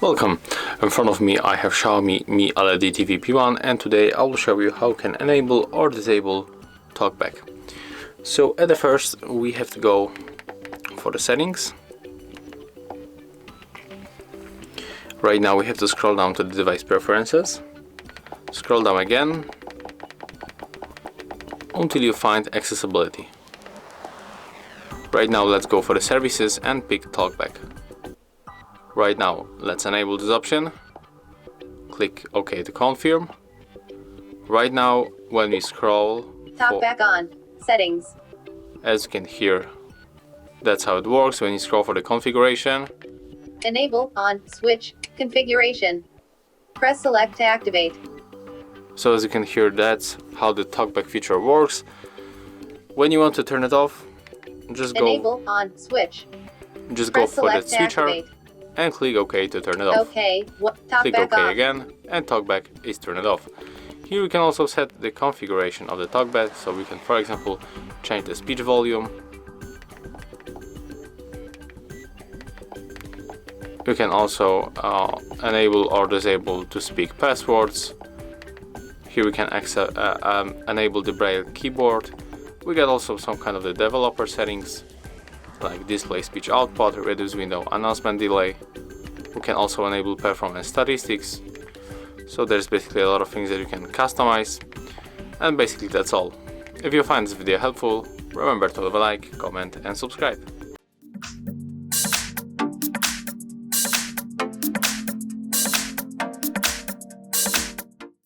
Welcome. In front of me I have Xiaomi Mi LED TV P1, and today I will show you how you can enable or disable TalkBack. So at the first we have to go for the settings. Right now we have to scroll down to the device preferences, scroll down again until you find accessibility. Right now let's go for the services and pick TalkBack. Right now let's enable this option, click OK to confirm. Right now when we scroll TalkBack on, settings. As you can hear, that's how it works. When you scroll for the configuration, Enable, on, switch, configuration. Press select to activate. So as you can hear, that's how the TalkBack feature works. When you want to turn it off, just Enable, on, switch. Just Press go for the select to switcher activate. and click OK to turn it off. OK, Click TalkBack OK off. again and TalkBack is turned off. Here we can also set the configuration of the TalkBack, so we can, for example, change the speech volume. You can also enable or disable to speak passwords. Here we can enable the Braille keyboard. We get also some kind of the developer settings, like display speech output, reduce window announcement delay. We can also enable performance statistics. So there's basically a lot of things that you can customize, and basically that's all. If you find this video helpful, remember to leave a like, comment and subscribe.